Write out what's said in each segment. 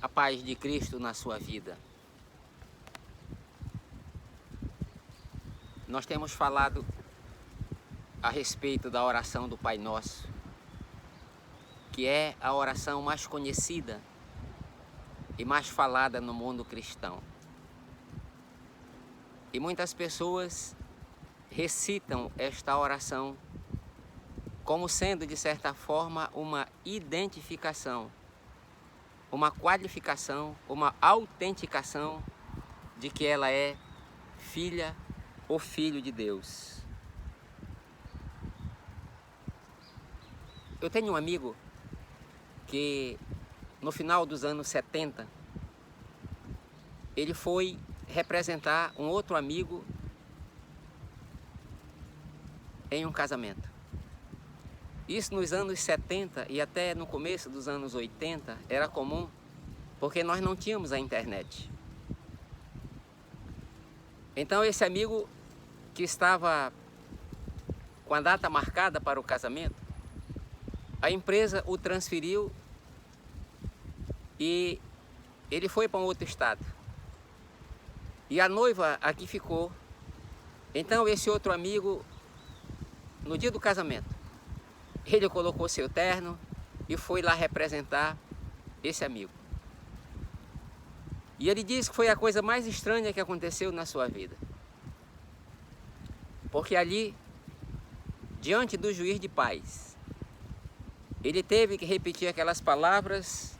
a paz de Cristo na sua vida. Nós temos falado a respeito da oração do Pai Nosso, que é a oração mais conhecida e mais falada no mundo cristão. E muitas pessoas recitam esta oração como sendo, de certa forma, uma identificação, uma qualificação, uma autenticação de que ela é filha ou filho de Deus. Eu tenho um amigo que no final dos anos 70, ele foi representar um outro amigo em um casamento. Isso nos anos 70 e até no começo dos anos 80 era comum, porque nós não tínhamos a internet. Então esse amigo que estava com a data marcada para o casamento, a empresa o transferiu e ele foi para um outro estado. E a noiva aqui ficou. Então esse outro amigo, no dia do casamento, ele colocou seu terno e foi lá representar esse amigo. E ele disse que foi a coisa mais estranha que aconteceu na sua vida. Porque ali, diante do juiz de paz, ele teve que repetir aquelas palavras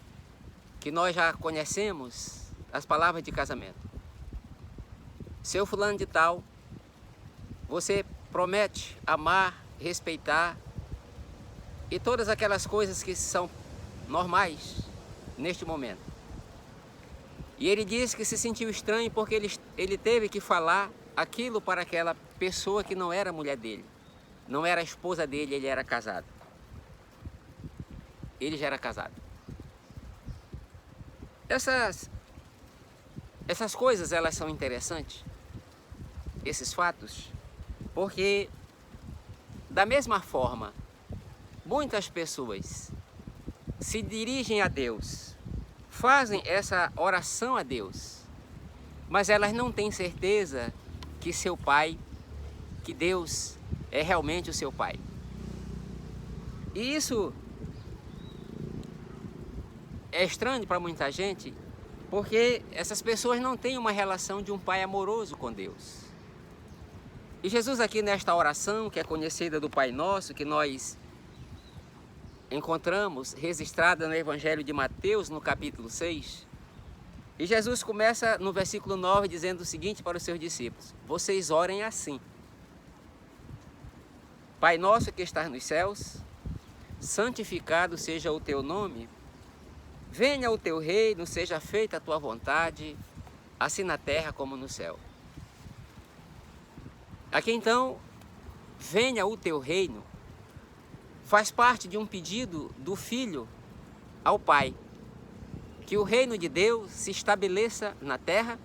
que nós já conhecemos, as palavras de casamento. Seu fulano de tal, você promete amar, respeitar e todas aquelas coisas que são normais neste momento. E ele disse que se sentiu estranho porque ele teve que falar aquilo para aquela pessoa que não era a mulher dele, não era a esposa dele, ele era casado. Ele já era casado. Essas coisas, elas são interessantes, esses fatos, porque da mesma forma, muitas pessoas se dirigem a Deus, fazem essa oração a Deus, mas elas não têm certeza que seu pai, que Deus é realmente o seu pai. E isso é estranho para muita gente, porque essas pessoas não têm uma relação de um pai amoroso com Deus. E Jesus aqui nesta oração, que é conhecida do Pai Nosso, que nós encontramos registrada no Evangelho de Mateus, no capítulo 6, e Jesus começa no versículo 9 dizendo o seguinte para os seus discípulos: vocês orem assim: Pai nosso que estás nos céus, santificado seja o teu nome, venha o teu reino, seja feita a tua vontade, assim na terra como no céu. Aqui então, venha o teu reino, faz parte de um pedido do Filho ao Pai, que o reino de Deus se estabeleça na terra,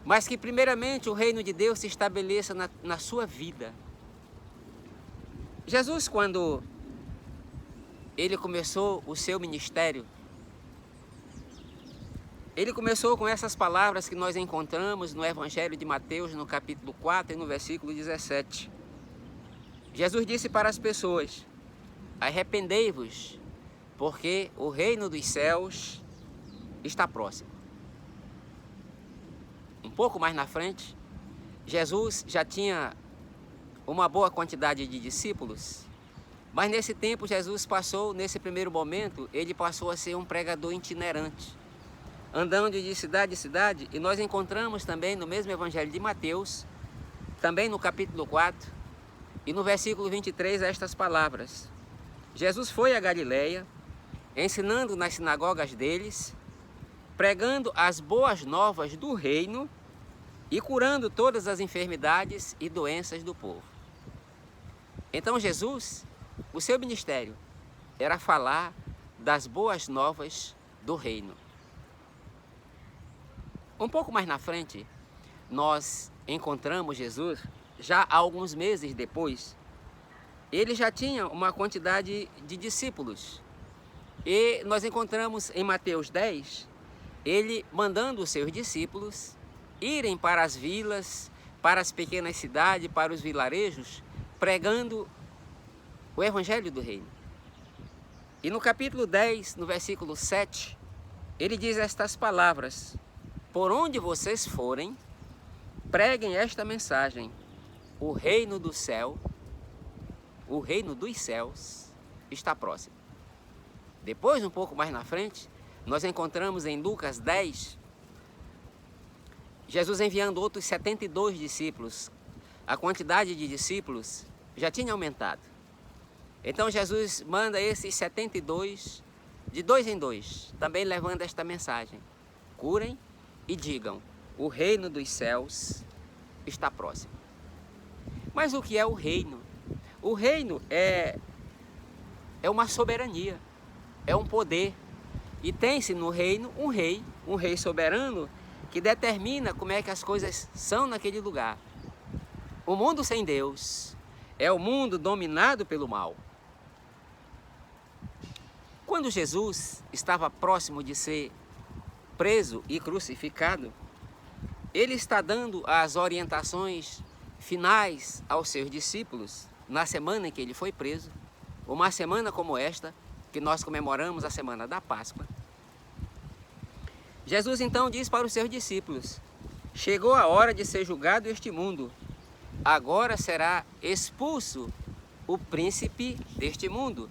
mas que primeiramente o reino de Deus se estabeleça na sua vida. Jesus, quando ele começou o seu ministério, ele começou com essas palavras que nós encontramos no Evangelho de Mateus, no capítulo 4 e no versículo 17. Jesus disse para as pessoas: arrependei-vos, porque o reino dos céus está próximo. Um pouco mais na frente, Jesus já tinha uma boa quantidade de discípulos, mas nesse tempo Jesus passou, nesse primeiro momento, ele passou a ser um pregador itinerante, andando de cidade em cidade, e nós encontramos também no mesmo Evangelho de Mateus, também no capítulo 4, e no versículo 23, estas palavras: Jesus foi a Galileia, ensinando nas sinagogas deles, pregando as boas novas do reino e curando todas as enfermidades e doenças do povo. Então Jesus, o seu ministério era falar das boas novas do reino. Um pouco mais na frente, nós encontramos Jesus, já há alguns meses depois, ele já tinha uma quantidade de discípulos. E nós encontramos em Mateus 10, ele mandando os seus discípulos irem para as vilas, para as pequenas cidades, para os vilarejos, pregando o Evangelho do Reino. E no capítulo 10, no versículo 7, ele diz estas palavras: por onde vocês forem, preguem esta mensagem: o reino do céu, o reino dos céus está próximo. Depois, um pouco mais na frente, nós encontramos em Lucas 10, Jesus enviando outros 72 discípulos. A quantidade de discípulos já tinha aumentado. Então Jesus manda esses 72, de dois em dois, também levando esta mensagem: curem e digam, o reino dos céus está próximo. Mas o que é o reino? O reino é uma soberania, é um poder. E tem-se no reino um rei soberano, que determina como é que as coisas são naquele lugar. O mundo sem Deus é o mundo dominado pelo mal. Quando Jesus estava próximo de ser preso e crucificado, ele está dando as orientações finais aos seus discípulos na semana em que ele foi preso, uma semana como esta, que nós comemoramos a semana da Páscoa. Jesus então diz para os seus discípulos: chegou a hora de ser julgado este mundo, agora será expulso o príncipe deste mundo.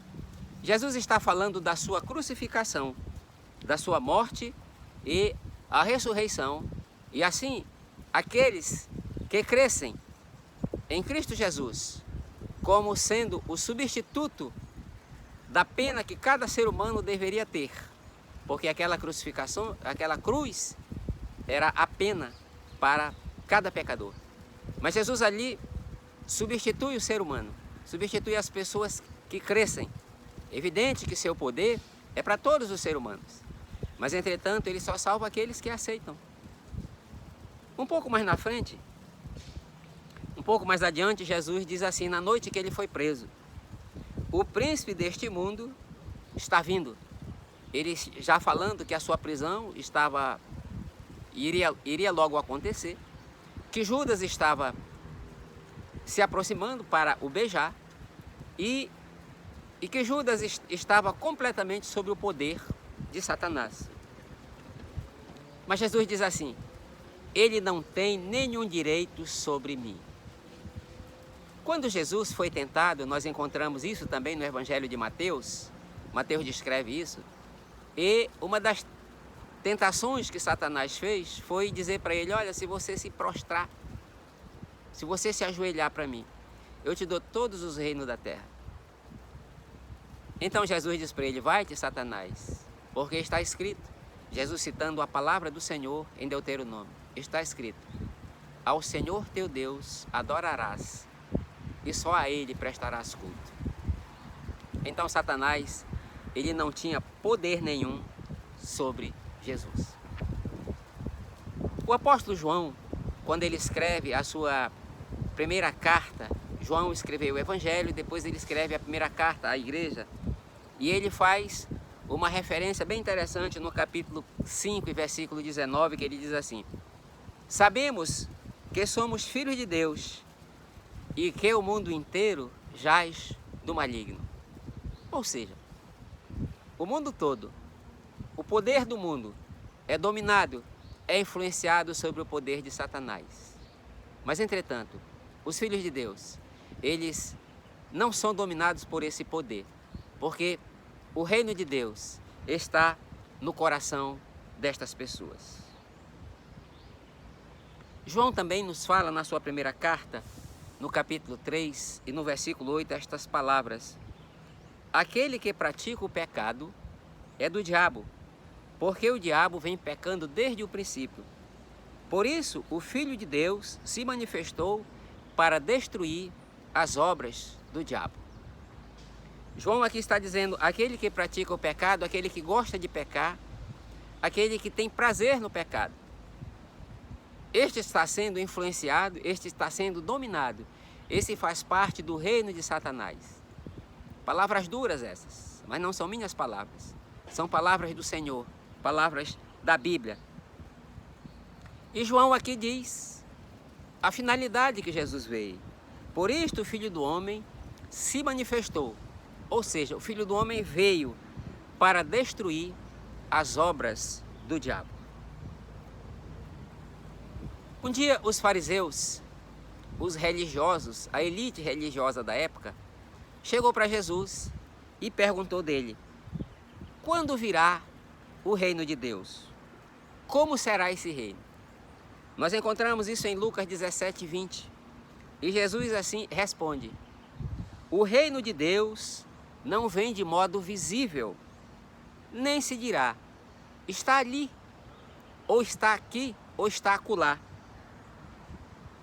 Jesus está falando da sua crucificação, da sua morte e a ressurreição. E assim, aqueles que crescem em Cristo Jesus como sendo o substituto da pena que cada ser humano deveria ter, porque aquela crucificação, aquela cruz, era a pena para cada pecador. Mas Jesus ali substitui o ser humano, substitui as pessoas que crescem. Evidente que seu poder é para todos os seres humanos, mas entretanto ele só salva aqueles que aceitam. Um pouco mais na frente, um pouco mais adiante, Jesus diz assim, na noite que ele foi preso: o príncipe deste mundo está vindo. Ele já falando que a sua prisão iria logo acontecer, que Judas estava se aproximando para o beijar e que Judas estava completamente sob o poder de Satanás. Mas Jesus diz assim: ele não tem nenhum direito sobre mim. Quando Jesus foi tentado, nós encontramos isso também no Evangelho de Mateus. Mateus descreve isso. E uma das tentações que Satanás fez foi dizer para ele: olha, se você se prostrar, se você se ajoelhar para mim, eu te dou todos os reinos da terra. Então Jesus diz para ele: vai-te, Satanás, porque está escrito, Jesus citando a palavra do Senhor em Deuteronômio, está escrito: ao Senhor teu Deus adorarás, e só a Ele prestarás culto. Então Satanás, ele não tinha poder nenhum sobre Jesus. O apóstolo João, quando ele escreve a sua primeira carta, João escreveu o Evangelho e depois ele escreve a primeira carta à igreja, e ele faz uma referência bem interessante no capítulo 5 e versículo 19, que ele diz assim: sabemos que somos filhos de Deus e que o mundo inteiro jaz do maligno. Ou seja, o mundo todo, o poder do mundo é dominado, é influenciado sobre o poder de Satanás. Mas, entretanto, os filhos de Deus, eles não são dominados por esse poder, porque o reino de Deus está no coração destas pessoas. João também nos fala na sua primeira carta, no capítulo 3 e no versículo 8, estas palavras: aquele que pratica o pecado é do diabo, porque o diabo vem pecando desde o princípio. Por isso, o Filho de Deus se manifestou para destruir as obras do diabo. João aqui está dizendo: aquele que pratica o pecado, aquele que gosta de pecar, aquele que tem prazer no pecado, este está sendo influenciado, este está sendo dominado, esse faz parte do reino de Satanás. Palavras duras essas. mas não são minhas palavras. São palavras do Senhor, palavras da Bíblia. E João aqui diz a finalidade que Jesus veio. Por isto o Filho do Homem se manifestou. Ou seja, o Filho do Homem veio para destruir as obras do diabo. Um dia os fariseus, os religiosos, a elite religiosa da época, chegou para Jesus e perguntou dele: quando virá o reino de Deus? Como será esse reino? Nós encontramos isso em Lucas 17, 20. E Jesus assim responde: o reino de Deus não vem de modo visível, nem se dirá, está ali, ou está aqui, ou está acolá.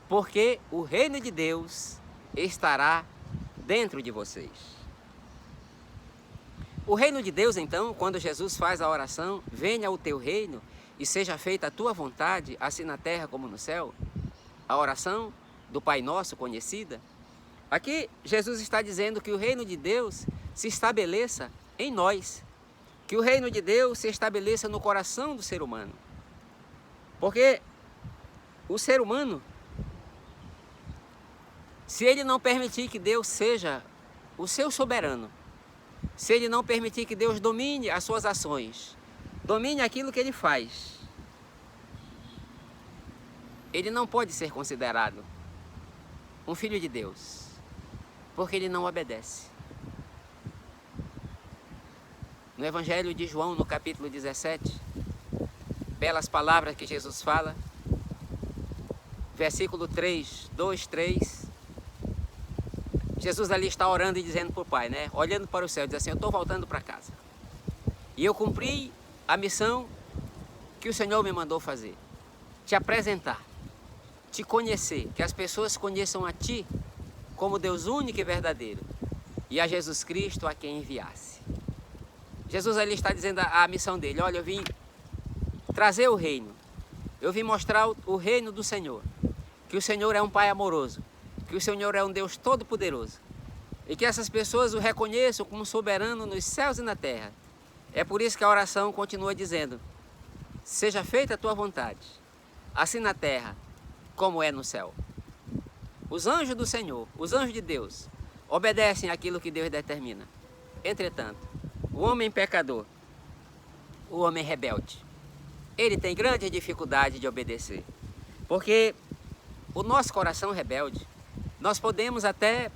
Porque o reino de Deus estará dentro de vocês. O reino de Deus, então, quando Jesus faz a oração, venha o teu reino e seja feita a tua vontade, assim na terra como no céu, a oração do Pai Nosso conhecida, aqui Jesus está dizendo que o reino de Deus se estabeleça em nós, que o reino de Deus se estabeleça no coração do ser humano. Porque o ser humano, se ele não permitir que Deus seja o seu soberano, se ele não permitir que Deus domine as suas ações, domine aquilo que ele faz, ele não pode ser considerado um filho de Deus, porque ele não obedece. No Evangelho de João, no capítulo 17, belas palavras que Jesus fala, versículo 3, 2, 3, Jesus ali está orando e dizendo para o Pai, né? Olhando para o céu, diz assim: eu estou voltando para casa. E eu cumpri a missão que o Senhor me mandou fazer. Te apresentar, te conhecer, que as pessoas conheçam a Ti como Deus único e verdadeiro, e a Jesus Cristo a quem enviasse. Jesus ali está dizendo a missão dele: olha, eu vim trazer o reino. Eu vim mostrar o reino do Senhor. Que o Senhor é um Pai amoroso. Que o Senhor é um Deus todo-poderoso. E que essas pessoas o reconheçam como soberano nos céus e na terra. É por isso que a oração continua dizendo: seja feita a tua vontade, assim na terra como é no céu. Os anjos do Senhor, os anjos de Deus, obedecem àquilo que Deus determina. Entretanto, o homem pecador, o homem rebelde, ele tem grande dificuldade de obedecer. Porque o nosso coração rebelde, nós podemos até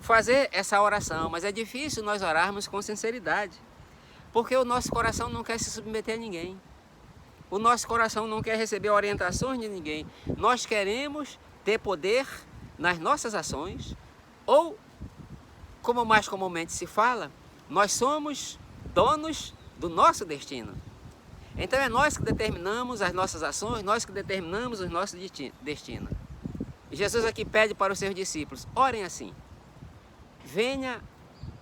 fazer essa oração, mas é difícil nós orarmos com sinceridade. Porque o nosso coração não quer se submeter a ninguém. O nosso coração não quer receber orientações de ninguém. Nós queremos ter poder nas nossas ações, ou, como mais comumente se fala, nós somos donos do nosso destino. Então é nós que determinamos as nossas ações, nós que determinamos o nosso destino. E Jesus aqui pede para os seus discípulos: orem assim: venha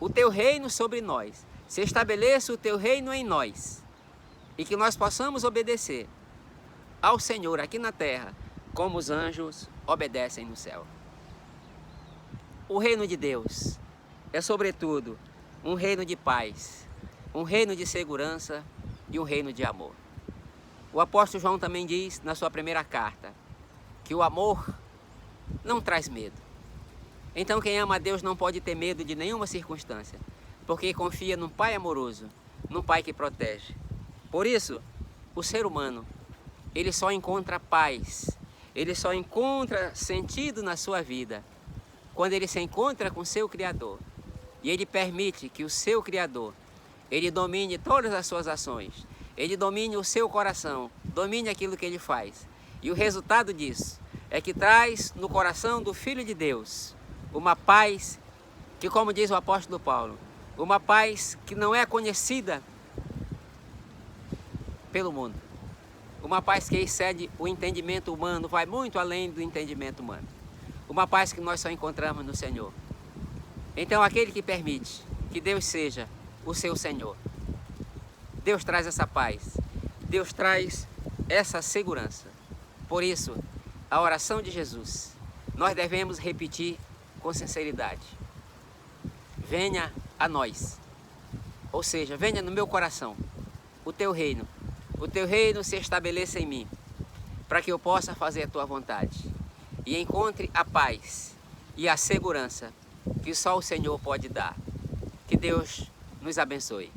o teu reino sobre nós, se estabeleça o teu reino em nós, e que nós possamos obedecer ao Senhor aqui na terra, como os anjos obedecem no céu. O reino de Deus é, sobretudo, um reino de paz, um reino de segurança e um reino de amor. O apóstolo João também diz na sua primeira carta que o amor não traz medo. Então quem ama a Deus não pode ter medo de nenhuma circunstância, porque confia num Pai amoroso, num Pai que protege. Por isso, o ser humano, ele só encontra paz, ele só encontra sentido na sua vida quando ele se encontra com seu Criador. E ele permite que o seu Criador, ele domine todas as suas ações, ele domine o seu coração, domine aquilo que ele faz. E o resultado disso é que traz no coração do Filho de Deus uma paz que, como diz o apóstolo Paulo, uma paz que não é conhecida pelo mundo. Uma paz que excede o entendimento humano, vai muito além do entendimento humano. Uma paz que nós só encontramos no Senhor. Então, aquele que permite que Deus seja o seu Senhor, Deus traz essa paz, Deus traz essa segurança. Por isso, a oração de Jesus, nós devemos repetir com sinceridade: venha a nós Ou seja, venha no meu coração o teu reino se estabeleça em mim, para que eu possa fazer a tua vontade e encontre a paz e a segurança que só o Senhor pode dar. Que Deus nos abençoe.